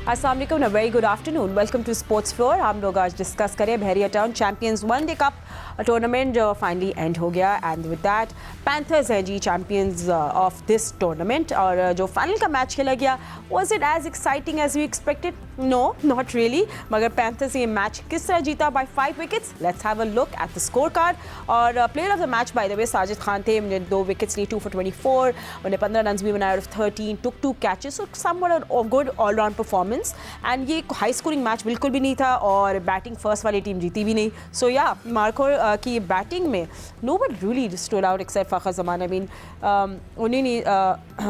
अस्सलाम वालेकुम, very good afternoon, welcome to sports floor. हम लोग आज डिस्कस करें Bahria town champions one day cup tournament जो फाइनली एंड हो गया एंड विद दैट पैंथर्स है जी चैंपियंस ऑफ दिस टूर्नामेंट। और जो फाइनल का मैच खेला गया was it as exciting as we expected? No, not really. मगर पैंथर्स ये मैच किस तरह जीता by 5 wickets? Let's have a look at the score card. और player of the match by the way Sajid Khan थे। उन्हें 2 विकेट्स ली, 2 for 24। उन्हें 15 run भी बनाए, 13 took 2 catches, so somewhat a good all round performance. And ये हाई स्कोरिंग मैच बिल्कुल भी नहीं था और बैटिंग फर्स्ट वाली टीम जीती भी नहीं। सो या मार्को की बैटिंग में no but really stood out except Fakhar Zaman. I mean उन्हें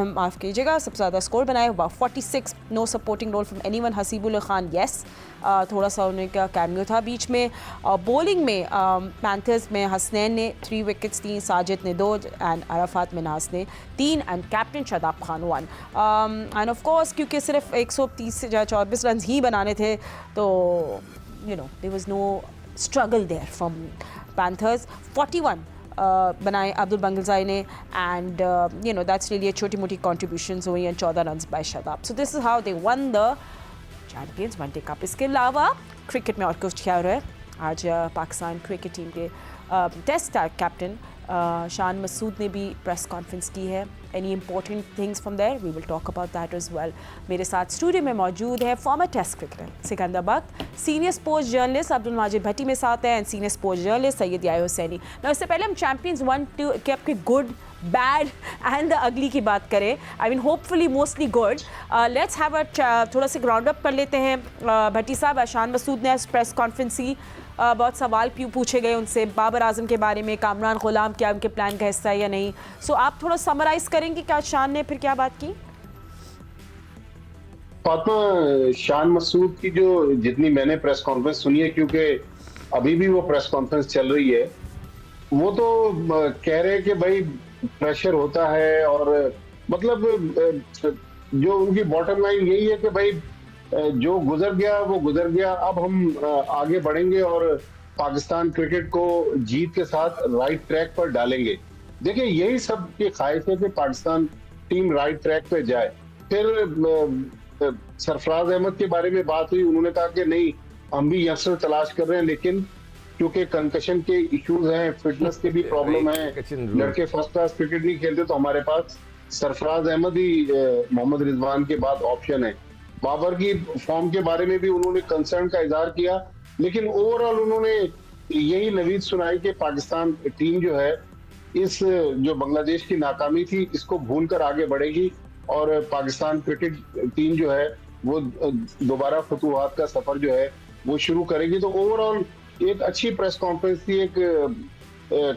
माफ़ कीजिएगा सबसे ज़्यादा स्कोर बनाए 46, no supporting role from anyone. Haseebul Khan yes, थोड़ा सा उन्हें का कैमियो था बीच में। बॉलिंग में पैंथर्स में हसनैन ने 3 विकेट्स दी, साजिद ने 2 एंड अराफात मिनास ने 3 and captain Shadab Khan 1। End of course क्योंकि सिर्फ 130 या 24 रन ही बनाने थे तो you know there was no struggle there from Panthers. 41 बनाए अब्दुल बंगलज़ाई ने and you know that's really छोटी मोटी कॉन्ट्रीब्यूशंस हुई and 14 run by Shadab. So this is how they won the Champions one day Cup. इसके अलावा क्रिकेट में और कुछ क्या हो रहा है? आज पाकिस्तान क्रिकेट टीम के टेस्ट कैप्टन शान मसूद ने भी प्रेस कॉन्फ्रेंस की है। Any important things from there? We will talk about that as well. मेरे साथ स्टूडियो में मौजूद है former test cricketer Sikandar Bakht, senior sports journalist Abdul Majid Bhatti में साथ हैं and senior sports journalist Syed Yahya Hussaini. ना उससे पहले हम चैंपियंस 1-2 के आपके good, bad and the ugly की बात करें, I mean hopefully mostly good. Let's have अ थोड़ा सा ग्राउंड अप कर लेते हैं। भट्टी साहब, शान मसूद ने प्रेस कॉन्फ्रेंस की, बहुत सवाल पूछे गए उनसे बाबर आजम के बारे में, कामरान गुलाम क्या उनके प्लान का हिस्सा है या नहीं। सो आप थोड़ा समराइज करेंगे क्या शान ने फिर क्या बात की? फातिमा, शान मसूद की जो जितनी मैंने प्रेस कॉन्फ्रेंस सुनी है, क्योंकि अभी भी वो प्रेस कॉन्फ्रेंस चल रही है, वो तो कह रहे हैं कि भाई प्रेशर होता है और मतलब जो उनकी बॉटम लाइन यही है कि भाई जो गुजर गया वो गुजर गया, अब हम आगे बढ़ेंगे और पाकिस्तान क्रिकेट को जीत के साथ राइट ट्रैक पर डालेंगे। देखिए, यही सब की ख्वाहिश है कि पाकिस्तान टीम राइट ट्रैक पे जाए। फिर सरफराज अहमद के बारे में बात हुई, उन्होंने कहा कि नहीं, हम भी यंगस्टर तलाश कर रहे हैं, लेकिन क्योंकि कंकशन के इश्यूज हैं, फिटनेस के भी प्रॉब्लम है, लड़के फर्स्ट क्लास क्रिकेट नहीं खेलते, तो हमारे पास सरफराज अहमद ही मोहम्मद रिजवान के बाद ऑप्शन है। बाबर की फॉर्म के बारे में भी उन्होंने कंसर्न का इजहार किया, लेकिन ओवरऑल उन्होंने यही नवीद सुनाई कि पाकिस्तान टीम जो है इस जो बांग्लादेश की नाकामी थी इसको भूलकर आगे बढ़ेगी और पाकिस्तान क्रिकेट टीम जो है वो दोबारा फतूहात का सफर जो है वो शुरू करेगी। तो ओवरऑल एक अच्छी प्रेस कॉन्फ्रेंस थी। एक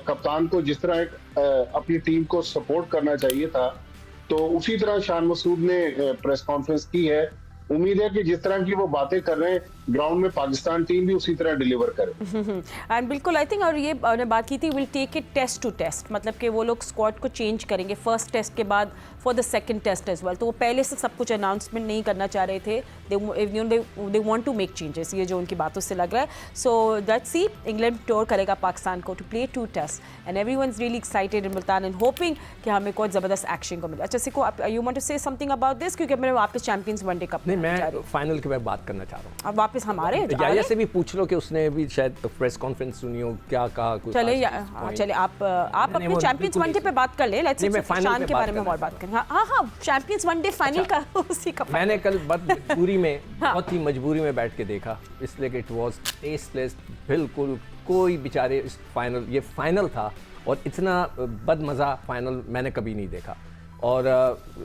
कप्तान को जिस तरह अपनी टीम को सपोर्ट करना चाहिए था, तो उसी तरह शान मसूद ने प्रेस कॉन्फ्रेंस की है। उम्मीद है कि जिस तरह की वो बातें कर रहे हैं ग्राउंड में पाकिस्तान टीम भी उसी तरह डिलीवर करे। एंड बिल्कुल आई थिंक, और ये उन्होंने बात की थी will take it test to test, मतलब कि वो लोग स्क्वाड को चेंज करेंगे फर्स्ट टेस्ट के बाद for the second test as well. तो वो पहले से सब कुछ अनाउंसमेंट नहीं करना चाह रहे थे, they want to make changes, ये जो उनकी बातों से लग रहा है। So let's see, England tour करेगा पाकिस्तान को to play 2 test and everyone is really excited in Multan and hoping कि हमें कोई ज़बरदस्त एक्शन को मिले। अच्छा सिको, आप you want to say something about this, क्योंकि मैं वापस चैंपियंस वनडे कप मैं फाइनल के बारे बात करना चाह रहा हूँ। अब वापस हमारे याहिया से भी पूछ लो कि उसने भी शायद प्रेस कॉन्फ्रेंस सुनी हो, क्या कहा कुछ। चले आप अपने चैंपियंस वनडे पे बात कर ले। लेट्स शान के बारे में और बात करें। हाँ, चैंपियंस वनडे फाइनल का उसी का मैंने कल मजबूरी में बहुत ही मजबूरी में बैठ के देखा, इसलिए कि इट वाज टेस्टलेस, बिल्कुल कोई बेचारे इस फाइनल, ये फाइनल था और इतना बदमज़ा फाइनल मैंने कभी नहीं देखा। और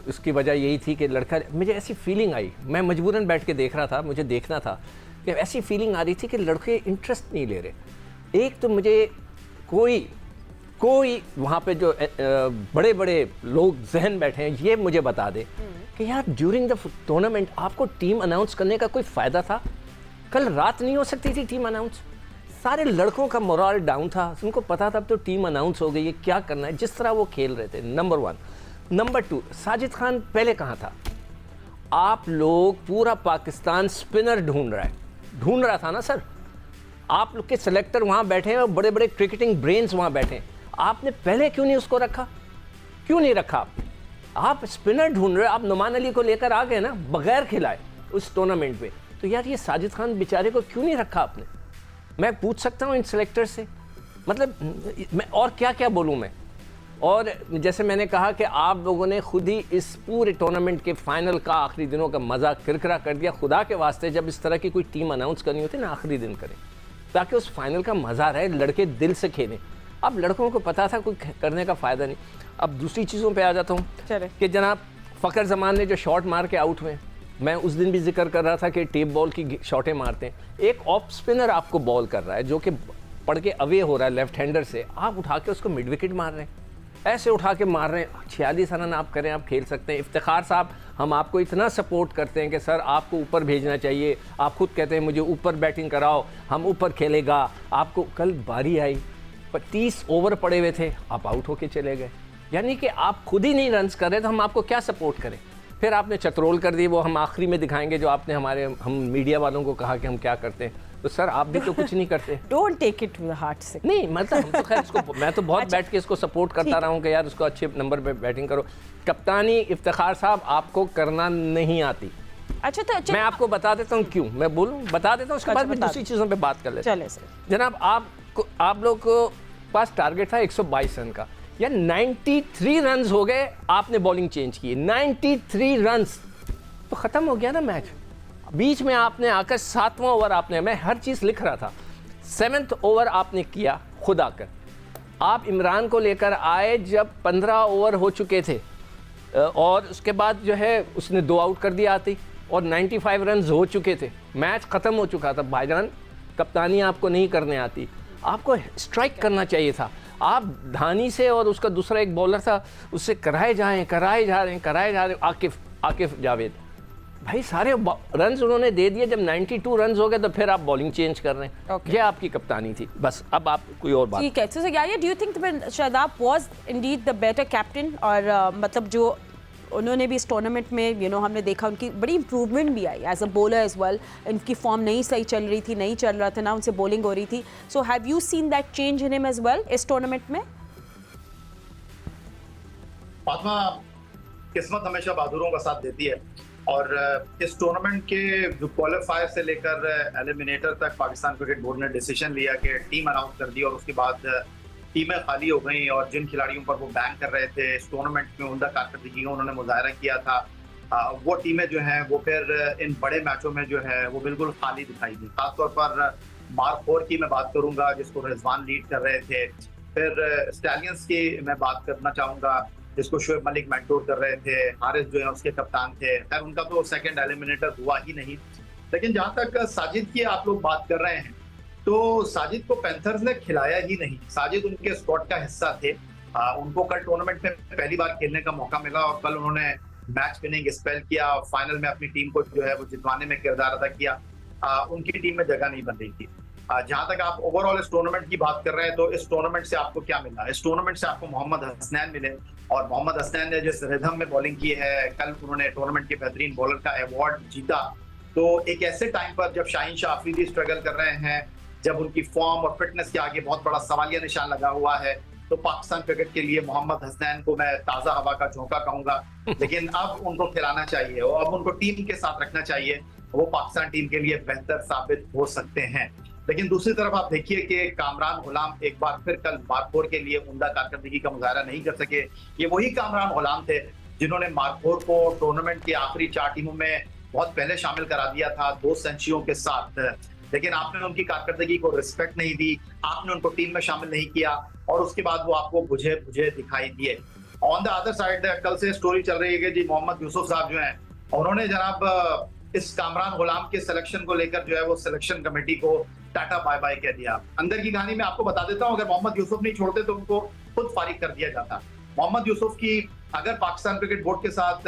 उसकी वजह यही थी कि लड़का, मुझे ऐसी फीलिंग आई, मैं मजबूरन बैठ के देख रहा था, मुझे देखना था कि ऐसी फीलिंग आ रही थी कि लड़के इंटरेस्ट नहीं ले रहे। एक तो मुझे कोई वहाँ पे जो बड़े बड़े लोग जहन बैठे हैं ये मुझे बता दे कि यार ड्यूरिंग द टूर्नामेंट आपको टीम अनाउंस करने का कोई फ़ायदा था? कल रात नहीं हो सकती थी टीम अनाउंस? सारे लड़कों का मोरल डाउन था, उनको पता था अब तो टीम अनाउंस हो गई है, क्या करना है, जिस तरह वो खेल रहे थे। नंबर 1। नंबर 2, साजिद खान पहले कहाँ था? आप लोग पूरा पाकिस्तान स्पिनर ढूंढ रहा था ना सर। आप लोग के सेलेक्टर वहाँ बैठे हैं और बड़े बड़े क्रिकेटिंग ब्रेन्स वहाँ बैठे हैं, आपने पहले क्यों नहीं उसको रखा? क्यों नहीं रखा? आप स्पिनर ढूंढ रहे, आप नुमान अली को लेकर आ गए ना बगैर खिलाए। उस टूर्नामेंट में, तो यार ये साजिद खान बेचारे को क्यों नहीं रखा आपने? मैं पूछ सकता हूँ इन सेलेक्टर से, मतलब मैं और क्या क्या बोलूँ मैं। और जैसे मैंने कहा कि आप लोगों ने खुद ही इस पूरे टूर्नामेंट के फाइनल का आखिरी दिनों का मज़ा किरकिरा कर दिया। खुदा के वास्ते जब इस तरह की कोई टीम अनाउंस करनी होती है ना, आखिरी दिन करें ताकि उस फाइनल का मज़ा रहे, लड़के दिल से खेलें। अब लड़कों को पता था कोई करने का फ़ायदा नहीं। अब दूसरी चीज़ों पे आ जाता हूँ कि जनाब फ़खर जमान ने जो शॉट मार के आउट हुए, मैं उस दिन भी जिक्र कर रहा था कि टेप बॉल की शॉटें मारते हैं। एक ऑफ स्पिनर आपको बॉल कर रहा है जो कि पड़ के अवे हो रहा है लेफ्ट हैंडर से, आप उठा के उसको मिड विकेट मार रहे हैं, ऐसे उठा के मार रहे हैं। 46 रन आप करें, आप खेल सकते हैं। इफ्तिखार साहब, हम आपको इतना सपोर्ट करते हैं कि सर आपको ऊपर भेजना चाहिए, आप खुद कहते हैं मुझे ऊपर बैटिंग कराओ, हम ऊपर खेलेगा। आपको कल बारी आई, 30 ओवर पड़े हुए थे, आप आउट होके चले गए। यानी कि आप खुद ही नहीं रन्स कर रहे तो हम आपको क्या सपोर्ट करें? फिर आपने चतरोल कर दी, वो हम आखिरी में दिखाएंगे जो आपने हम मीडिया वालों को कहा कि हम क्या करते हैं। तो सर आप भी तो कुछ नहीं करते। Don't take it with heart से। नहीं मतलब हम तो खैर इसको, मैं तो बहुत बैठ के इसको सपोर्ट करता रहा हूँ कि यार उसको अच्छे नंबर पे बैटिंग करो। कप्तानी इफ्तिखार साहब आपको करना नहीं आती। अच्छा तो मैं आपको बता देता हूँ क्यों, मैं बोलूँ बता देता हूँ, उसके बाद में दूसरी चीज़ों पे बात कर लेते हैं। चले सर। जनाब आप लोग को पास टारगेट था 122 रन का, या 93 रन हो गए, आपने बॉलिंग चेंज की 93 रन, तो ख़त्म हो गया ना मैच। बीच में आपने आकर 7वां ओवर आपने, मैं हर चीज़ लिख रहा था, 7th ओवर आपने किया खुद आकर। आप इमरान को लेकर आए जब 15 ओवर हो चुके थे, और उसके बाद जो है उसने 2 आउट कर दिया आती, और 95 रन हो चुके थे, मैच ख़त्म हो चुका था। भाईजान कप्तानी आपको नहीं करने आती, आपको स्ट्राइक करना चाहिए था। आप धानी से और उसका दूसरा एक बॉलर था उससे कराए जा रहे हैं आकिफ जावेद, भाई सारे रन्स उन्होंने दे दिए। जब 92 रन्स हो गए तो फिर आप बॉलिंग चेंज कर रहे हैं। ये आपकी कप्तानी थी बस। अब आप कोई और बात। ठीक है। सो यार, do you think Shadab was Indeed the better captain? और मतलब जो उन्होंने भी इस टूर्नामेंट में हमने देखा उनकी बड़ी इंप्रूवमेंट भी आई as a bowler as well. इनकी फॉर्म नहीं सही चल रही थी, नहीं चल रहा था ना, उनसे बॉलिंग हो रही थी। So have you seen that change in him as well इस टूर्नामेंट में? फातिमा, किस्मत हमेशा बहादुरों का साथ देती है, और इस टूर्नामेंट के जो क्वालिफायर से लेकर एलिमिनेटर तक पाकिस्तान क्रिकेट बोर्ड ने डिसीजन लिया कि टीम अनाउंस कर दी, और उसके बाद टीमें खाली हो गई, और जिन खिलाड़ियों पर वो बैन कर रहे थे इस टूर्नामेंट में उमदा कारकर्दगी का उन्होंने मुजाहरा किया था, वो टीमें जो हैं वो फिर इन बड़े मैचों में जो है वो बिल्कुल खाली दिखाई दी। खासतौर पर मार्क 4 की मैं बात करूंगा जिसको रिजवान लीड कर रहे थे, फिर स्टैलियंस की मैं बात करना चाहूंगा जिसको शोएब मलिक मेंटोर कर रहे थे, हारिस जो है उसके कप्तान थे। खैर उनका तो सेकंड एलिमिनेटर हुआ ही नहीं। लेकिन जहां तक साजिद की आप लोग बात कर रहे हैं, तो साजिद को पैंथर्स ने खिलाया ही नहीं। साजिद उनके स्क्वाड का हिस्सा थे। उनको कल टूर्नामेंट में पहली बार खेलने का मौका मिला, और कल उन्होंने मैच विनिंग स्पेल किया, फाइनल में अपनी टीम को जो है वो जितवाने में किरदार अदा किया। उनकी टीम में जगह नहीं बन रही थी। जहां तक आप ओवरऑल इस टूर्नामेंट की बात कर रहे हैं, तो इस टूर्नामेंट से आपको क्या मिला? इस टूर्नामेंट से आपको मोहम्मद हसनैन मिले, और मोहम्मद हसनैन ने जिस रिदम में बॉलिंग की है, कल उन्होंने टूर्नामेंट के बेहतरीन बॉलर का अवार्ड जीता। तो एक ऐसे टाइम पर जब शाहीन शाह अफरीदी स्ट्रगल कर रहे हैं, जब उनकी फॉर्म और फिटनेस के आगे बहुत बड़ा सवालिया निशान लगा हुआ है, तो पाकिस्तान क्रिकेट के लिए मोहम्मद हसनैन को मैं ताज़ा हवा का झोंका कहूंगा। लेकिन अब उनको खिलाना चाहिए, और अब उनको टीम के साथ रखना चाहिए, वो पाकिस्तान टीम के लिए बेहतर साबित हो सकते हैं। लेकिन दूसरी तरफ आप देखिए कि कामरान गुलाम एक बार फिर कल मार्क 4 के लिए उम्दा कारकर्दगी का मुजाहरा नहीं कर सके। ये वही कामरान गुलाम थे जिन्होंने मार्क 4 को टूर्नामेंट की आखिरी 4 टीमों में बहुत पहले शामिल करा दिया था 2 सेंचुरियों के साथ। लेकिन आपने उनकी कारकर्दगी को रिस्पेक्ट नहीं दी, आपने उनको टीम में शामिल नहीं किया, और उसके बाद वो आपको बुझे बुझे दिखाई दिए। ऑन द अदर साइड कल से स्टोरी चल रही है कि जी मोहम्मद यूसुफ साहब जो हैं, उन्होंने जनाब इस कामरान गुलाम के सिलेक्शन को लेकर जो है वो सिलेक्शन कमेटी को टाटा बाय बाय कह दिया। अंदर की कहानी मैं आपको बता देता हूं, अगर मोहम्मद यूसुफ नहीं छोड़ते तो उनको खुद फारिग कर दिया जाता। मोहम्मद यूसुफ की अगर पाकिस्तान क्रिकेट बोर्ड के साथ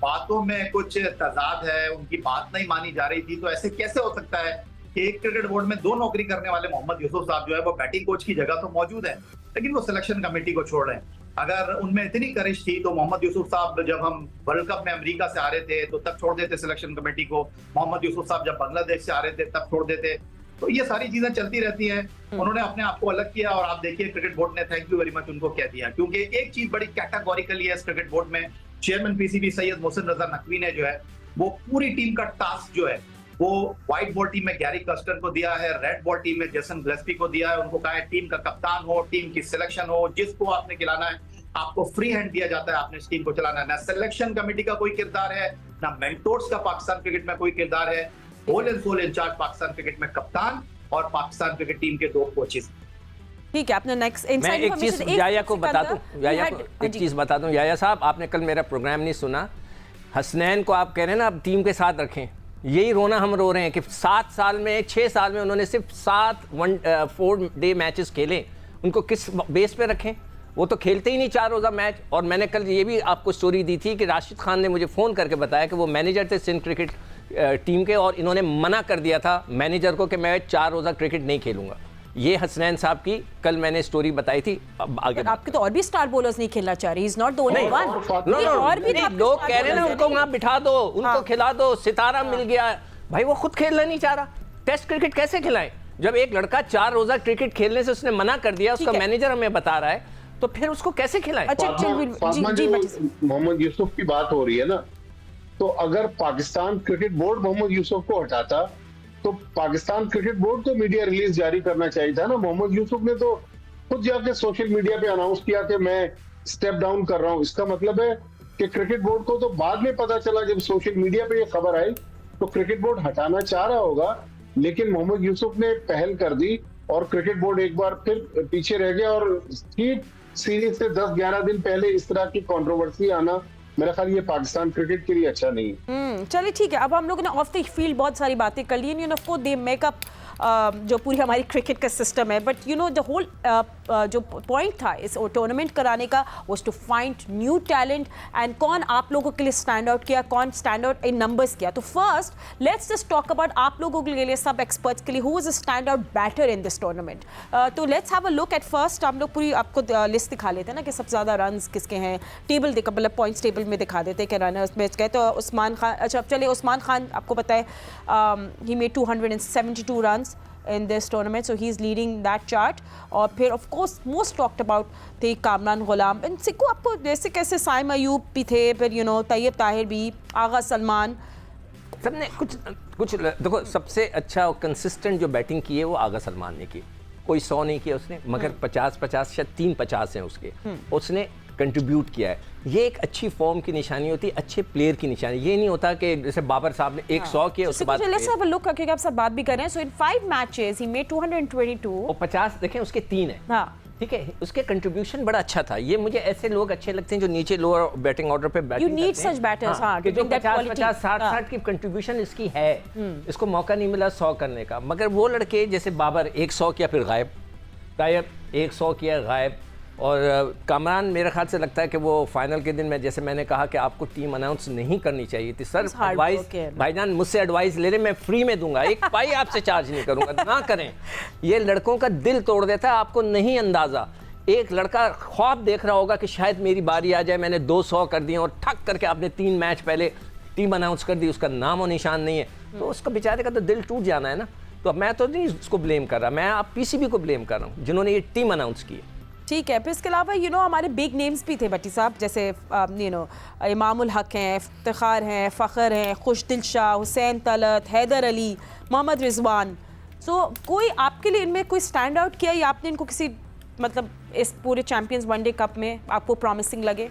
बातों में कुछ तजाद है, उनकी बात नहीं मानी जा रही थी, तो ऐसे कैसे हो सकता है कि एक क्रिकेट बोर्ड में 2 नौकरी करने वाले मोहम्मद यूसुफ साहब जो है वो बैटिंग कोच की जगह तो मौजूद है, लेकिन वो सिलेक्शन कमेटी को छोड़ रहे हैं। अगर उनमें इतनी करिश थी तो मोहम्मद यूसुफ साहब जब हम वर्ल्ड कप में अमेरिका से आ रहे थे तो तब छोड़ देते सिलेक्शन कमेटी को, मोहम्मद यूसुफ साहब जब बांग्लादेश से आ रहे थे तब छोड़ देते। तो ये सारी चीजें चलती रहती हैं। उन्होंने अपने आप को अलग किया, और आप देखिए क्रिकेट बोर्ड ने थैंक यू वेरी मच उनको कह दिया, क्योंकि एक चीज बड़ी कैटेगोरिकली है इस क्रिकेट बोर्ड में। चेयरमैन पीसीबी सैयद मोहसिन रजा नकवी ने जो है वो पूरी टीम का टास्क जो है वो व्हाइट बॉल टीम में गैरी कस्टन को दिया है, रेड बॉल टीम में जेसन गिलेस्पी को दिया है। उनको कहा है टीम का कप्तान हो, टीम की सिलेक्शन हो, जिसको आपने खिलाना है आपको फ्री हैंड दिया जाता है, आपने इस टीम को चलाना है। ना सिलेक्शन कमेटी का कोई किरदार है, ना मेंटोर्स का पाकिस्तान क्रिकेट में कोई किरदार है। Whole and sole in charge Pakistan cricket में कप्तान और पाकिस्तान क्रिकेट टीम के 2 कोचेस। ठीक है, आपने नेक्स्ट मैं एक चीज याया को बता दूं, याया को एक चीज बता दूं। याया साहब, आपने कल मेरा प्रोग्राम नहीं सुना। हसनैन को आप कह रहे हैं ना अब टीम के साथ रखें, यही रोना हम रो रहे हैं कि 6 साल में उन्होंने सिर्फ 7 4 डे मैचेस खेले, उनको किस बेस पे रखें? वो तो खेलते ही नहीं 4 रोज़ा मैच। और मैंने कल ये भी आपको स्टोरी दी थी कि राशिद खान ने मुझे फ़ोन करके बताया कि वो मैनेजर थे सिंध क्रिकेट टीम के, और इन्होंने मना कर दिया था मैनेजर को कि मैं 4 रोज़ा क्रिकेट नहीं खेलूंगा। ये हसनैन साहब की कल मैंने स्टोरी बताई थी। अब आगे आपके तो और भी स्टार बॉलर्स नहीं खेलना चाह रहे, is not the only one. और भी लोग कह रहे हैं ना उनको वहां बिठा दो, उनको खिला दो, सितारा मिल गया। भाई वो खुद खेलना नहीं चाह रहा, टेस्ट क्रिकेट कैसे खिलाएं? जब एक लड़का 4 रोज़ा क्रिकेट खेलने से उसने मना कर दिया, उसका मैनेजर हमें बता रहा है, तो फिर उसको कैसे खिलाएं? मोहम्मद यूसुफ की बात हो रही है ना, तो अगर पाकिस्तान क्रिकेट बोर्ड मोहम्मद यूसुफ को हटाता तो पाकिस्तान क्रिकेट बोर्ड को मीडिया रिलीज जारी करना चाहिए था ना। मोहम्मद यूसुफ ने तो खुद जाके सोशल मीडिया पे अनाउंस किया कि मैं स्टेप डाउन कर रहा हूं। इसका मतलब है कि क्रिकेट बोर्ड को तो बाद में पता चला, जब सोशल मीडिया पे ये खबर आई तो क्रिकेट बोर्ड हटाना चाह रहा होगा, लेकिन मोहम्मद यूसुफ ने पहल कर दी और क्रिकेट बोर्ड एक बार फिर पीछे रह गया। और सीरीज से 10-11 दिन पहले इस तरह की कंट्रोवर्सी आना, मेरा ख्याल ये पाकिस्तान क्रिकेट के लिए अच्छा नहीं है। चलिए ठीक है, अब हम लोगों ने ऑफ द फील्ड बहुत सारी बातें कर ली, you know for the makeup जो पूरी हमारी क्रिकेट का सिस्टम है, but you know the whole जो पॉइंट था इस टूर्नामेंट कराने का was to find new talent and कौन आप लोगों के लिए स्टैंड आउट किया, कौन स्टैंड आउट इन नंबर्स किया। तो first let's just talk about आप लोगों के लिए, सब एक्सपर्ट्स के लिए, who was a stand out batter in this tournament. तो let's have a look at first. हम लोग पूरी आपको लिस्ट दिखा लेते हैं ना कि सबसे ज़्यादा रन्स किसके हैं, टेबल दिखा, मतलब पॉइंट्स टेबल में दिखा देते हैं कि रनर्स में गए। तो उस्मान खान, अच्छा चलिए उस्मान खान आपको पता है he made 272 runs in this tournament, so he's leading that chart. और फिर of course most talked about थे कामरान गुलाम, एंड सिक्को आपको जैसे कैसे साइम अयूब भी थे, फिर यू नो तैयब ताहिर भी, आगा सलमान, सबने कुछ देखो, सबसे अच्छा और कंसिस्टेंट जो बैटिंग की है वो आगा सलमान ने की। कोई 100 नहीं किया उसने, मगर 50-50 शायद 350 हैं उसके, उसने कंट्रीब्यूट किया है। ये एक अच्छी फॉर्म की निशानी होती है, अच्छे प्लेयर की निशानी। ये नहीं होता कि जैसे बाबर साहब ने 100 किया उसके बाद लेट्स हैव अ लुक करके आप सब बात भी कर रहे हैं। सो इन 5 मैचेस ही मेड 222 और 50 देखें उसके 3 है। हां ठीक है, उसके कंट्रीब्यूशन बड़ा अच्छा था। ये मुझे ऐसे लोग अच्छे लगते हैं जो नीचे लोअर बैटिंग ऑर्डर पे बैटिंग करते हैं। यू नीड सच बैटर्स, हां, कि जो 50-50 60-60 की कंट्रीब्यूशन इसकी है। इसको मौका नहीं मिला 100 करने का, मगर वो लड़के जैसे बाबर 100 किया फिर गायब, तायब 100 किया गायब, और कामरान मेरे ख्याल से लगता है कि वो फाइनल के दिन में, जैसे मैंने कहा कि आपको टीम अनाउंस नहीं करनी चाहिए थी सर, एडवाइस भाईजान मुझसे एडवाइस ले रहे, मैं फ्री में दूंगा, एक पाई आपसे चार्ज नहीं करूंगा, ना करें। ये लड़कों का दिल तोड़ देता है, आपको नहीं अंदाजा। एक लड़का ख्वाब देख रहा होगा कि शायद मेरी बारी आ जाए, मैंने 200 कर दिए और ठक करके आपने 3 मैच पहले टीम अनाउंस कर दी, उसका नाम और निशान नहीं है, तो उसका बेचारे का तो दिल टूट जाना है ना। तो अब मैं तो नहीं उसको ब्लेम कर रहा, मैं आप पीसीबी को ब्लेम कर रहा हूँ जिन्होंने ये टीम अनाउंस की है। ठीक है, फिर इसके अलावा यू नो हमारे बिग नेम्स भी थे भट्टी साहब, जैसे यू नो इमामुल हक हैं, इफ्तिखार हैं, फ़खर हैं, खुशदिल शाह, हुसैन तलत, हैदर अली, मोहम्मद रिजवान। सो कोई आपके लिए इनमें कोई स्टैंड आउट किया या आपने इनको किसी मतलब इस पूरे चैंपियंस वनडे कप में आपको प्रॉमिसिंग लगे?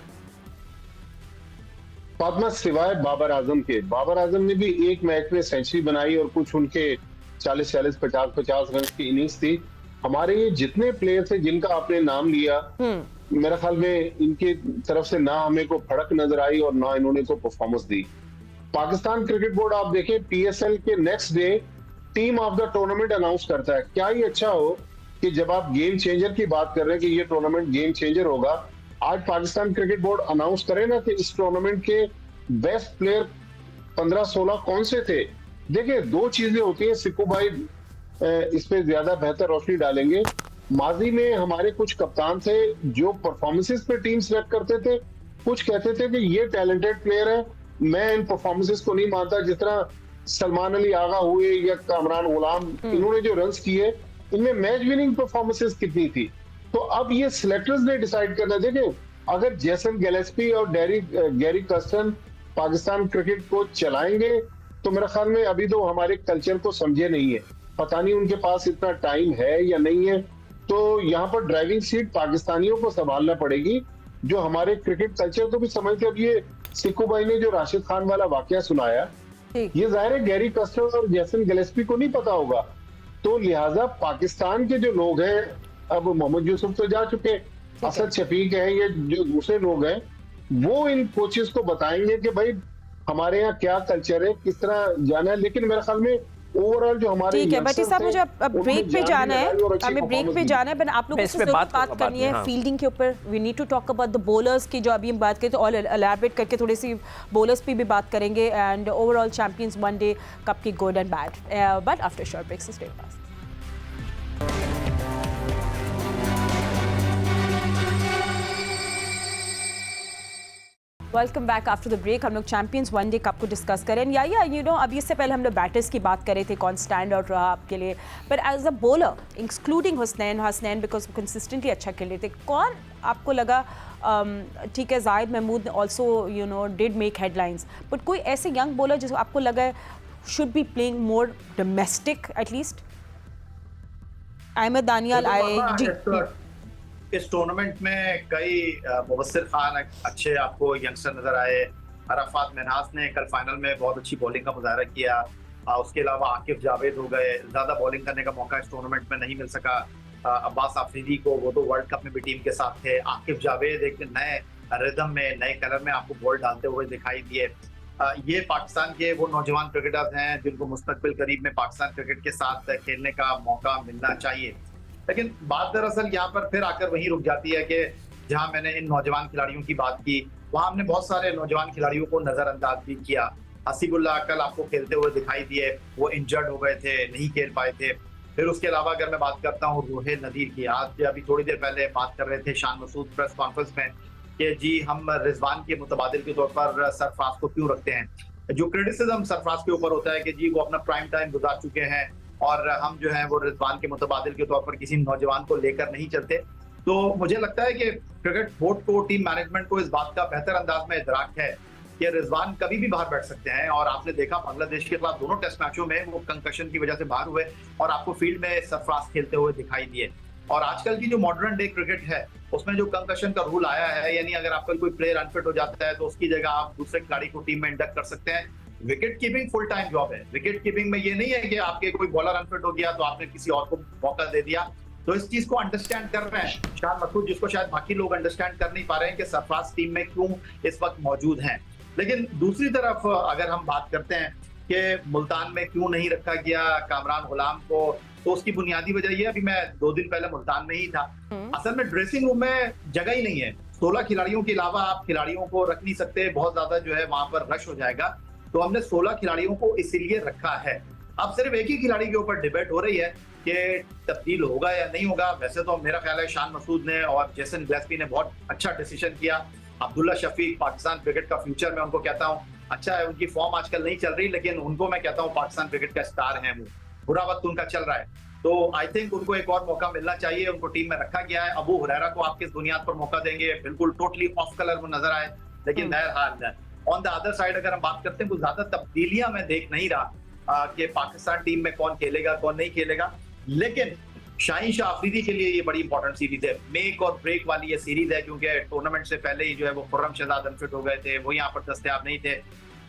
फातिमा, सिवाय बाबर आजम के, बाबर आजम ने भी एक मैच में सेंचुरी बनाई और कुछ उनके 40-40 50-50 रन की इनिंग्स थी। हमारे ये जितने प्लेयर थे जिनका आपने नाम लिया, मेरा ख्याल में इनके तरफ से ना हमें को फड़क नजर आई और ना इन्होंने को परफॉर्मेंस दी। पाकिस्तान क्रिकेट बोर्ड आप देखें पीएसएल के next day team of the tournament announce करता है। क्या ही अच्छा हो कि जब आप गेम चेंजर की बात कर रहे हैं कि ये टूर्नामेंट गेम चेंजर होगा, आज पाकिस्तान क्रिकेट बोर्ड अनाउंस करे ना कि इस टूर्नामेंट के बेस्ट प्लेयर 15-16 कौन से थे। देखिए, 2 चीजें होती है, सिक्कू भाई इस पे ज्यादा बेहतर रोशनी डालेंगे। माजी में हमारे कुछ कप्तान थे जो परफॉर्मेंसेस पे टीम सेलेक्ट करते थे, कुछ कहते थे कि ये टैलेंटेड प्लेयर है, मैं इन परफॉर्मेंसेस को नहीं मानता। जिस तरह सलमान अली आगा हुए या कामरान गुलाम, इन्होंने जो रन्स किए, इनमें मैच विनिंग परफॉर्मेंसेस कितनी थी। तो अब ये सिलेक्टर्स ने डिसाइड करना। देखें, अगर जेसन गिलेस्पी और गैरी कस्टन पाकिस्तान क्रिकेट को चलाएंगे, तो मेरे ख्याल में अभी तो हमारे कल्चर को समझे नहीं है। पता नहीं उनके पास इतना टाइम है या नहीं है। तो यहाँ पर ड्राइविंग सीट पाकिस्तानियों को संभालना पड़ेगी, जो हमारे क्रिकेट कल्चर को भी समझते। अब ये सिक्कू भाई ने जो राशिद खान वाला वाकया सुनाया, ये जाहिर है गैरी कस्टर्स और जेसन गिलेस्पी को नहीं पता होगा। तो लिहाजा पाकिस्तान के जो लोग हैं, अब मोहम्मद यूसुफ तो जा चुके, असद शफीक हैं, ये जो दूसरे लोग हैं, वो इन कोचेस को बताएंगे कि भाई हमारे यहाँ क्या कल्चर है, किस तरह जाना है। लेकिन मेरे ख्याल में ओवरऑल जो हमारे ठीक है भट्टी साहब, मुझे अब ब्रेक पे जाना है, हमें ब्रेक पे जाना है, पर आप लोगों से बात करनी है फील्डिंग के ऊपर। We need to talk about the bowlers की, जो अभी हम बात करें तो और एलैबोरेट करके थोड़ी सी बॉलर्स पे भी बात करेंगे, and overall champions one day cup की good and bad, but after short break. Stay with us. Welcome back after the break. हम लोग चैंपियंस वनडे कप को डिस्कस करें। या यू नो, अब इससे पहले हम लोग बैटर्स की बात कर रहे थे, कौन स्टैंड आउट रहा आपके लिए, पर as a bowler including Hasnain because consistently अच्छा खेल रहे थे, कौन आपको लगा, ठीक है Zahid Mahmood also you know did make headlines, but कोई ऐसे यंग बॉलर जिसको आपको लगा should be playing more domestic at least? Ahmed Daniyal आए जी। इस टूर्नामेंट में कई मुबस्सिर खान अच्छे आपको यंगस्टर नजर आए। अराफात मिन्हास ने कल फाइनल में बहुत अच्छी बॉलिंग का मुजाहरा किया। उसके अलावा आकिफ जावेद हो गए, ज्यादा बॉलिंग करने का मौका इस टूर्नामेंट में नहीं मिल सका। अब्बास आफरीदी को, वो तो वर्ल्ड कप में भी टीम के साथ थे। आकिफ जावेद एक नए रिदम में, नए कलर में आपको बॉल डालते हुए दिखाई दिए। ये पाकिस्तान के वो नौजवान क्रिकेटर्स हैं जिनको मुस्तकबिल करीब में पाकिस्तान क्रिकेट के साथ खेलने का मौका मिलना चाहिए। लेकिन बात दरअसल यहाँ पर फिर आकर वहीं रुक जाती है कि जहां मैंने इन नौजवान खिलाड़ियों की बात की, वहां हमने बहुत सारे नौजवान खिलाड़ियों को नजरअंदाज भी किया। हसीबुल्लाह कल आपको खेलते हुए दिखाई दिए, वो इंजर्ड हो गए थे, नहीं खेल पाए थे। फिर उसके अलावा अगर मैं बात करता हूँ रोहित नदीर की, आज अभी थोड़ी देर पहले बात कर रहे थे शान मसूद प्रेस कॉन्फ्रेंस में कि जी हम रिजवान के मुतबादिल के तौर पर सरफराज को क्यों रखते हैं। जो क्रिटिसिज्म सरफराज के ऊपर होता है कि जी वो अपना प्राइम टाइम गुजार चुके हैं और हम जो है वो रिजवान के मुतबादिल के तौर पर किसी नौजवान को लेकर नहीं चलते। तो मुझे लगता है कि क्रिकेट बोर्ड को, टीम मैनेजमेंट को इस बात का बेहतर अंदाज में इदराक है कि रिजवान कभी भी बाहर बैठ सकते हैं। और आपने देखा बांग्लादेश के खिलाफ दोनों टेस्ट मैचों में वो कंकशन की वजह से बाहर हुए और आपको फील्ड में सरफराज खेलते हुए दिखाई दिए। और आजकल की जो मॉडर्न डे क्रिकेट है उसमें जो कंकशन का रूल आया है, यानी अगर आपका कोई प्लेयर अनफिट हो जाता है तो उसकी जगह आप दूसरे खिलाड़ी को टीम में इंडक्ट कर सकते हैं। Wicket keeping full time job है। विकेट कीपिंग में ये नहीं है कि आपके कोई बॉलर अनफिट हो गया तो आपने किसी और को मौका दे दिया। तो इस चीज को अंडरस्टैंड कर रहे हैं शान मसूद, जिसको शायद बाकी लोग अंडरस्टैंड कर नहीं पा रहे हैं कि सरफराज टीम में क्यों इस वक्त मौजूद हैं। लेकिन दूसरी तरफ अगर हम बात करते हैं कि मुल्तान में क्यों नहीं रखा गया कामरान गुलाम को, तो उसकी बुनियादी वजह यह, अभी मैं 2 दिन पहले मुल्तान में ही था, असल में ड्रेसिंग रूम में जगह ही नहीं है। 16 खिलाड़ियों के अलावा आप खिलाड़ियों को रख नहीं सकते, बहुत ज्यादा जो है वहां पर रश हो जाएगा। तो हमने 16 खिलाड़ियों को इसीलिए रखा है। अब सिर्फ एक ही खिलाड़ी के ऊपर डिबेट हो रही है कि तब्दील होगा या नहीं होगा। वैसे तो मेरा ख्याल है शान मसूद ने और जेसन गिलेस्पी ने बहुत अच्छा डिसीजन किया। अब्दुल्ला शफीक पाकिस्तान क्रिकेट का फ्यूचर, मैं उनको कहता हूँ अच्छा है, उनकी फॉर्म आजकल नहीं चल रही, लेकिन उनको मैं कहता हूँ पाकिस्तान क्रिकेट का स्टार है। वो बुरा वक्त उनका चल रहा है, तो आई थिंक उनको एक और मौका मिलना चाहिए। उनको टीम में रखा गया है। अबू हुरैरा को आप किस बुनियाद पर मौका देंगे? बिल्कुल टोटली ऑफ कलर वो नजर आए। लेकिन बहरहाल ऑन द अदर साइड अगर हम बात करते हैं, कुछ ज्यादा तब्दीलियां मैं देख नहीं रहा कि पाकिस्तान टीम में कौन खेलेगा कौन नहीं खेलेगा। लेकिन शाहीन शाह अफरीदी के लिए ये बड़ी इंपॉर्टेंट सीरीज है, मेक और ब्रेक वाली ये सीरीज है, क्योंकि टूर्नामेंट से पहले ही जो है वो खुर्रम शहजाद अनफिट हो गए थे, वो यहाँ पर दस्तयाब नहीं थे।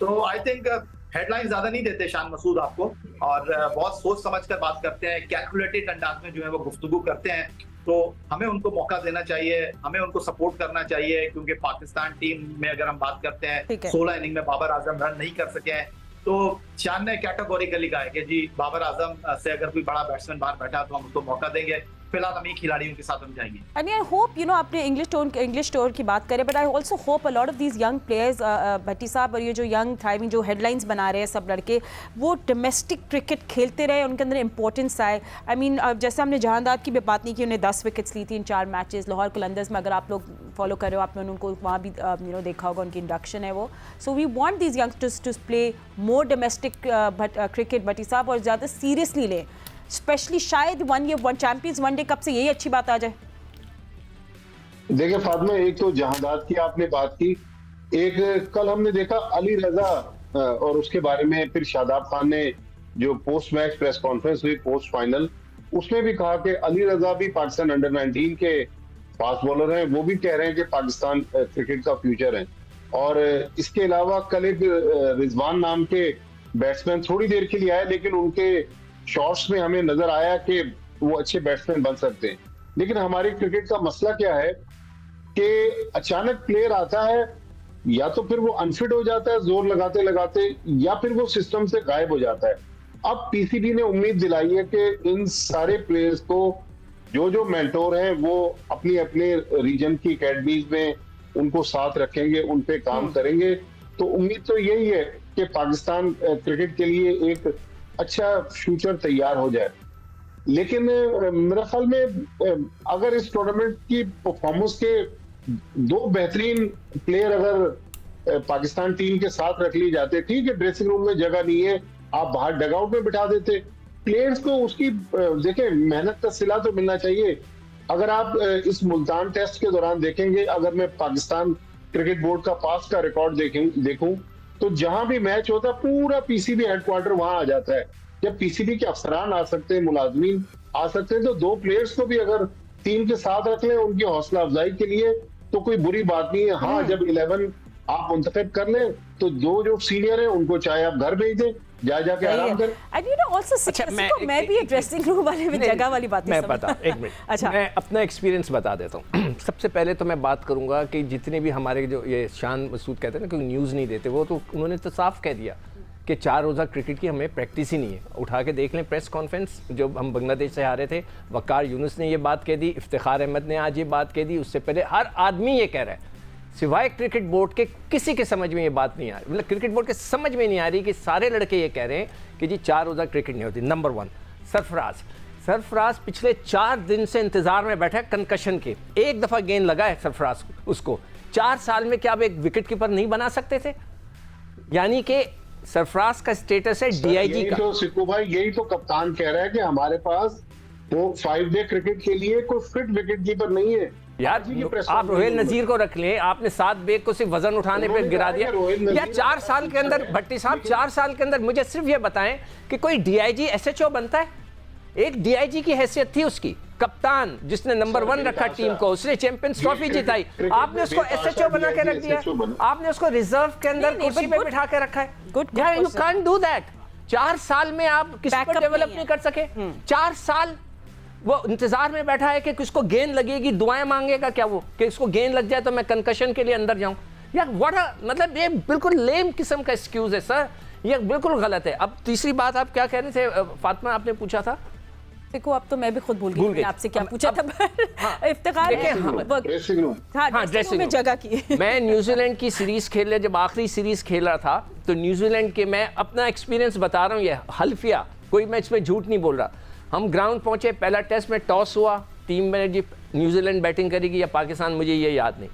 तो आई थिंक हेडलाइन ज्यादा नहीं देते शान मसूद आपको, और बहुत सोच समझ कर बात करते हैं, कैलकुलेटेड अंदाज में जो है वो गुफ्तगू करते हैं। तो हमें उनको मौका देना चाहिए, हमें उनको सपोर्ट करना चाहिए, क्योंकि पाकिस्तान टीम में अगर हम बात करते हैं 16 इनिंग में बाबर आजम रन नहीं कर सके हैं, तो शान ने कैटेगोरिकली कहा है कि जी बाबर आजम से अगर कोई बड़ा बैट्समैन बाहर बैठा तो हम उसको मौका देंगे। फिलहाल हम ही खिलाड़ियों के साथ हम जाएंगे। And I hope, you know, आपने इंग्लिश टोन की बात करें, but I also hope a lot of these young players, Bhatti साहब, और ये जो यंग थ्राइविंग जो हेडलाइंस बना रहे हैं सब लड़के, वो डोमेस्टिक क्रिकेट खेलते रहे, उनके अंदर इंपॉर्टेंस आए। आई मीन जैसे हमने जहांदाद की भी बात नहीं की, उन्हें 10 विकेट्स ली थी इन 4 मैचेस। लाहौर कलंदर्स में अगर आप लोग फॉलो कर रहे हो, आपने उनको वहाँ भी यू नो देखा होगा, उनकी इंडक्शन है वो। So we want these youngsters to play more domestic cricket Bhatti साहब, और ज़्यादा सीरियसली लें, स्पेशली शायद वन चैंपियंस वनडे कप से यही अच्छी बात आ जाए। देखिए फातिमा, एक तो जहांदाद की आपने बात की, एक कल हमने देखा अली रजा और उसके बारे में फिर शादाब खान ने जो पोस्ट मैच प्रेस कॉन्फ्रेंस हुई पोस्ट फाइनल, उसमें भी कहा कि अली रजा भी पाकिस्तान अंडर 19 के फास्ट बॉलर हैं, वो भी कह रहे हैं कि पाकिस्तान क्रिकेट का फ्यूचर है। और इसके अलावा कल एक रिजवान नाम के बैट्समैन थोड़ी देर के लिए आए, लेकिन उनके शॉट्स में हमें नजर आया कि वो अच्छे बैट्समैन बन सकते हैं। लेकिन हमारे क्रिकेट का मसला क्या है कि अचानक प्लेयर आता है, या तो फिर वो अनफिट हो जाता है जोर लगाते लगाते, या फिर वो सिस्टम से गायब हो जाता है। अब पीसीबी ने उम्मीद दिलाई है कि इन सारे प्लेयर्स को जो मेंटोर हैं वो अपनी अपने रीजन की एकेडमीज में उनको साथ रखेंगे, उन पे काम करेंगे। तो उम्मीद तो यही है कि पाकिस्तान क्रिकेट के लिए एक अच्छा फ्यूचर तैयार हो जाए। लेकिन मेरे ख्याल में अगर इस टूर्नामेंट की परफॉर्मेंस के दो बेहतरीन प्लेयर अगर पाकिस्तान टीम के साथ रख लिए जाते, ठीक है ड्रेसिंग रूम में जगह नहीं है, आप बाहर डगआउट में बिठा देते प्लेयर्स को, उसकी देखें मेहनत का सिला तो मिलना चाहिए। अगर आप इस मुल्तान टेस्ट के दौरान देखेंगे, अगर मैं पाकिस्तान क्रिकेट बोर्ड का पास का रिकॉर्ड देखूं तो जहां भी मैच होता है पूरा पीसीबी हेडक्वार्टर वहां आ जाता है। जब पीसीबी के अफसरान आ सकते हैं, मुलाजमीन आ सकते हैं, तो दो प्लेयर्स को भी अगर टीम के साथ रख लें उनकी हौसला अफजाई के लिए तो कोई बुरी बात नहीं है। हाँ, जब 11 आप मुंतखब कर लें तो दो जो सीनियर है उनको चाहे आप घर भेज दें, जाके आराम करें। And you know also मैं भी ड्रेसिंग रूम वाले में जगह वाली बातें मैं बता एक मिनट अच्छा मैं अपना एक्सपीरियंस बता देता हूँ। सबसे पहले तो मैं बात करूंगा कि जितने भी हमारे जो ये शान मसूद कहते हैं ना कि न्यूज़ नहीं देते, वो तो उन्होंने तो साफ कह दिया कि 4 रोज़ा क्रिकेट की हमें प्रैक्टिस ही नहीं है। उठा के देख लें प्रेस कॉन्फ्रेंस, जो हम बांग्लादेश से हारे थे, वकार यूनुस ने ये बात कह दी, इफ्तिखार अहमद ने आज ये बात कह दी, उससे पहले हर आदमी ये कह रहा है, सिवाय क्रिकेट बोर्ड के किसी के समझ में ये बात नहीं आ रही, मतलब क्रिकेट बोर्ड के समझ में नहीं आ रही कि सारे लड़के ये कह रहे हैं कि जी 4 रोज़ा क्रिकेट नहीं होती। नंबर 1 सरफराज पिछले 4 दिन से इंतजार में बैठा है कंकशन के, एक दफ़ा गेंद लगा है सरफराज उसको, 4 साल में क्या आप एक विकेट कीपर नहीं बना सकते थे? यानी कि सरफराज का स्टेटस है डीआईजी का। तो सिक्कू भाई यही तो कप्तान कह रहा है कि हमारे पास वो 5 डे क्रिकेट के लिए कोई फिट विकेट कीपर नहीं है। यार आप रोहिल नजीर को रख लें, आपने 7 बेग को सिर्फ वजन उठाने पे गिरा दिया। या 4 साल के अंदर भट्टी साहब 4 साल के अंदर मुझे सिर्फ ये बताएं कि कोई डीआईजी एसएचओ बनता है? एक डीआईजी की हैसियत थी उसकी, कप्तान जिसने नंबर 1 रखा टीम को, उसने चैंपियंस ट्रॉफी जिताई, आपने उसको एसएचओ बना के रख दिया, आपने उसको रिजर्व के अंदर कुर्सी पे बिठा के रखा है। यार यू कांट डू दैट। 4 साल में आप किसी को डेवलप नहीं कर सके। 4 साल वो इंतजार में बैठा है कि किसको गेंद लगेगी, दुआएं मांगेगा क्या वो कि इसको गेंद लग जाए तो मैं कंकशन के लिए अंदर जाऊं। यार मतलब ये बिल्कुल लेम किस्म का एक्सक्यूज है सर, ये बिल्कुल गलत है। अब तीसरी बात आप क्या कह रहे थे फातिमा, आपने पूछा था? देखो अब तो मैं भी खुद भूल गई आपसे क्या पूछा था। इफ्तिखार ड्रेसिंग में जगह की मैं न्यूजीलैंड की सीरीज खेल रहा, जब आखिरी सीरीज खेल रहा था तो न्यूजीलैंड के, मैं अपना एक्सपीरियंस बता रहा हूँ, ये हल्फिया, कोई मैं इसमें झूठ नहीं बोल रहा। हम ग्राउंड पहुंचे, पहला टेस्ट में टॉस हुआ, टीम में जी न्यूजीलैंड बैटिंग करेगी या पाकिस्तान, मुझे ये याद नहीं।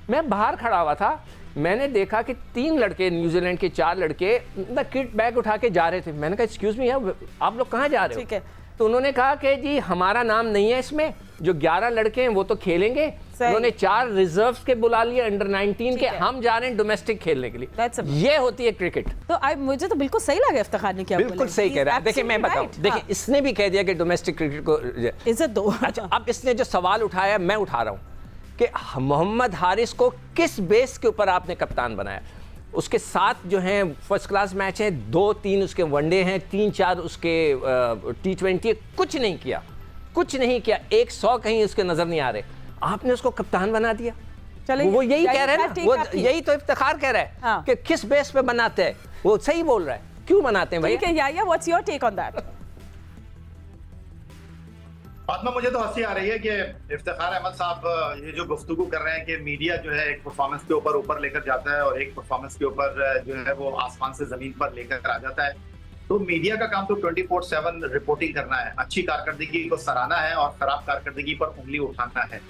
मैं बाहर खड़ा हुआ था, मैंने देखा कि 3 लड़के न्यूजीलैंड के 4 लड़के किट बैग उठा के जा रहे थे। मैंने कहा एक्सक्यूज मी आप लोग कहाँ जा रहे हो? ठीक है। तो उन्होंने कहा कि जी हमारा नाम नहीं है इसमें, जो 11 लड़के हैं वो तो खेलेंगे। उन्होंने 4 रिजर्व्स के बुला लिए अंडर 19 के, हम जा रहे हैं डोमेस्टिक खेलने के लिए। ये होती है क्रिकेट। तो मुझे तो बिल्कुल सही लगा इफ्तिखार ने क्या बिल्कुल सही कह रहा है। देखिए मैं बताऊं, देखिए इसने भी कह दिया कि डोमेस्टिक क्रिकेट को इज्जत दो। अच्छा, अब इसने जो सवाल उठाया मैं उठा रहा हूं कि मोहम्मद हारिस को किस बेस के ऊपर आपने कप्तान बनाया? उसके 7 जो हैं फर्स्ट क्लास मैच हैं, 2-3 उसके वनडे हैं, 3-4 उसके T20, कुछ नहीं किया, कुछ नहीं किया, 100 कहीं उसके नजर नहीं आ रहे, आपने उसको कप्तान बना दिया। वो यही कह रहे हैं ना, वो यही तो इफ्तिखार कह रहा है। हाँ। कि किस बेस पे बनाते हैं, वो सही बोल रहा है, क्यों बनाते हैं भाई? What's your take on that? Fatima, मुझे तो हंसी आ रही है कि इफ्तिखार अहमद साहब ये जो गुफ्तगू कर रहे हैं कि मीडिया जो है एक परफॉर्मेंस के ऊपर लेकर जाता है और एक परफॉर्मेंस के ऊपर जो है वो आसमान से जमीन पर लेकर आ जाता है। तो मीडिया का काम तो 24/7 रिपोर्टिंग करना है, अच्छी कारकर्दगी को सराहना है और खराब कारकर्दगी पर उंगली उठाना है।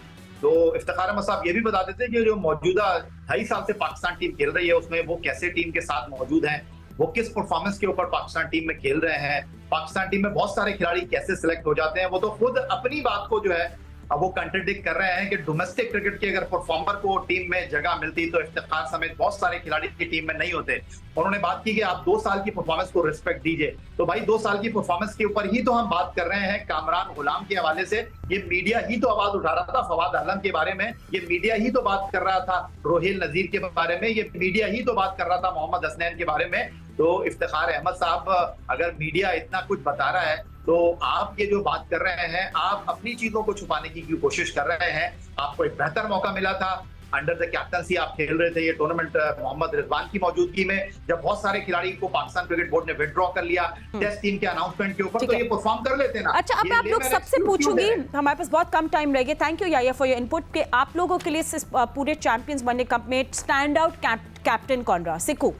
तो इफ्तिखार अहमद साहब ये भी बता देते हैं कि जो मौजूदा 2.5 साल से पाकिस्तान टीम खेल रही है उसमें वो कैसे टीम के साथ मौजूद हैं, वो किस परफॉर्मेंस के ऊपर पाकिस्तान टीम में खेल रहे हैं, पाकिस्तान टीम में बहुत सारे खिलाड़ी कैसे सिलेक्ट हो जाते हैं। वो तो खुद अपनी बात को जो है अब वो कंट्रडिक्ट कर रहे हैं कि डोमेस्टिक क्रिकेट के अगर परफॉर्मर को टीम में जगह मिलती तो इफ्तिखार समेत बहुत सारे खिलाड़ी की टीम में नहीं होते। उन्होंने बात की कि आप 2 साल की परफॉर्मेंस को रिस्पेक्ट दीजिए। तो भाई 2 साल की परफॉर्मेंस के ऊपर ही तो हम बात कर रहे हैं। कामरान गुलाम के हवाले से ये मीडिया ही तो आवाज उठा रहा था, फवाद आलम के बारे में ये मीडिया ही तो बात कर रहा था, रोहिल नजीर के बारे में ये मीडिया ही तो बात कर रहा था, मोहम्मद हसनैन के बारे में। तो इफ्तिखार अहमद साहब, अगर मीडिया इतना कुछ बता रहा है तो आप ये जो बात कर रहे हैं, आप अपनी चीजों को छुपाने की कोशिश कर रहे हैं। आपको एक बेहतर मौका मिला था, अंडर द कैप्टनसी आप खेल रहे थे ये टूर्नामेंट मोहम्मद रिजवान की मौजूदगी में, जब बहुत सारे खिलाड़ी को पाकिस्तान क्रिकेट बोर्ड ने विड्रॉ कर लिया टेस्ट टीम के अनाउंसमेंट के ऊपर, तो ये परफॉर्म कर लेते ना। अच्छा, अब आप लोग सबसे पूछूंगी, हमारे पास बहुत कम टाइम रह गया। थैंक यू याया फॉर योर इनपुट के आप लोगों के लिए पूरे चैंपियंस बनने कप में स्टैंड आउट कैप्टन कौन रहा? सिक्कू।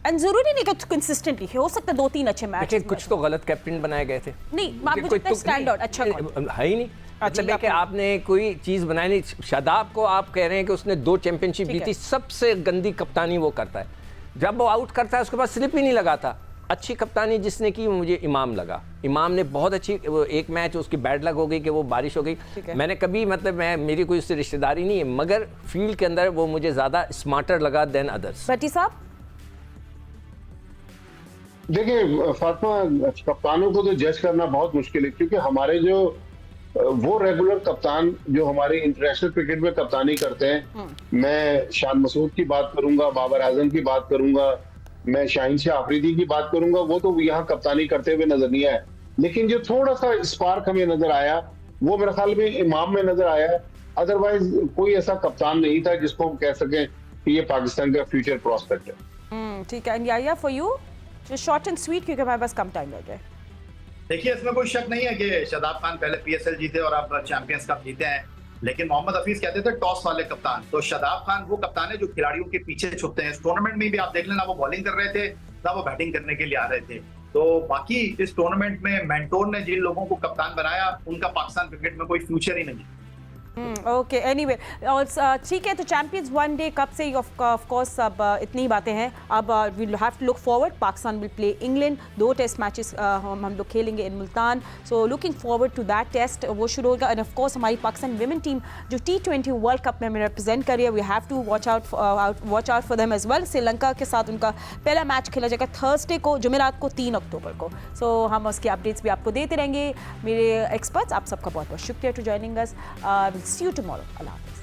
एंड जरूरी नहीं कि कंसिस्टेंटली हो सकता है 2-3 अच्छे मैच, कुछ तो गलत कैप्टन बनाए गए थे। नहीं, आप मुझे स्टैंड आउट अच्छा कौन है ही नहीं। मतलब है कि आपने कोई चीज बनाई नहीं। शादाब को आप कह रहे हैं कि उसने 2 चैंपियनशिप जीती, सबसे गंदी कप्तानी वो करता है। जब वो आउट करता है उसके पास स्लिप ही नहीं लगाता। अच्छी कप्तानी जिसने की मुझे इमाम लगा। इमाम ने बहुत अच्छी, एक मैच उसकी बैड लक हो गई कि वो बारिश हो गई। मैंने कभी मतलब मेरी कोई उससे रिश्तेदारी नहीं है, मगर फील्ड के अंदर वो मुझे ज्यादा स्मार्टर लगा देन अदर्स। भट्टी साहब, देखिए फातिमा, कप्तानों को तो जज करना बहुत मुश्किल है, क्योंकि हमारे जो वो रेगुलर कप्तान जो हमारे इंटरनेशनल क्रिकेट में कप्तानी करते हैं, मैं शान मसूद की बात करूंगा, बाबर आजम की बात करूंगा, मैं शाहीन शाह अफरीदी की बात करूंगा, वो तो यहाँ कप्तानी करते हुए नजर नहीं आया। लेकिन जो थोड़ा सा स्पार्क हमें नजर आया वो मेरे ख्याल में इमाम में नजर आया। अदरवाइज कोई ऐसा कप्तान नहीं था जिसको हम कह सकें कि ये पाकिस्तान का फ्यूचर प्रोस्पेक्ट है। ठीक है। याया for you, short and sweet, क्योंकि हमारे पास कम टाइम रह गया। देखिए, इसमें कोई शक नहीं है कि शादाब खान पहले पीएसएल जीते और अब चैंपियंस कप जीते हैं, लेकिन मोहम्मद हफीज कहते थे टॉस वाले कप्तान। तो शादाब खान वो कप्तान है जो खिलाड़ियों के पीछे छुपते हैं। इस टूर्नामेंट में भी आप देख लेना, वो बॉलिंग कर रहे थे ना वो बैटिंग करने के लिए आ रहे थे। तो बाकी इस टूर्नामेंट में मेंटोर ने जिन लोगों को कप्तान बनाया उनका पाकिस्तान क्रिकेट में कोई फ्यूचर ही नहीं। ओके, एनीवे, और ठीक है। तो चैंपियंस वन डे कप से ऑफ कोर्स अब इतनी ही बातें हैं। अब we'll have to look forward. Pakistan will play England, 2 test matches हम लोग खेलेंगे in Multan. So looking forward to that test, वो शुरू होगा। एंड ऑफ कोर्स हमारी पाकिस्तान विमेन टीम जो T20 वर्ल्ड कप में रिप्रेजेंट कर रही है, we have to watch out for them as well. Sri Lanka के साथ उनका पहला मैच खेला जाएगा थर्सडे को, जुमेरात को 3 अक्टूबर को। सो हम उसके अपडेट्स भी आपको देते रहेंगे। मेरे एक्सपर्ट्स, आप सबका बहुत बहुत शुक्रिया to joining us. See you tomorrow. Allah Hafiz.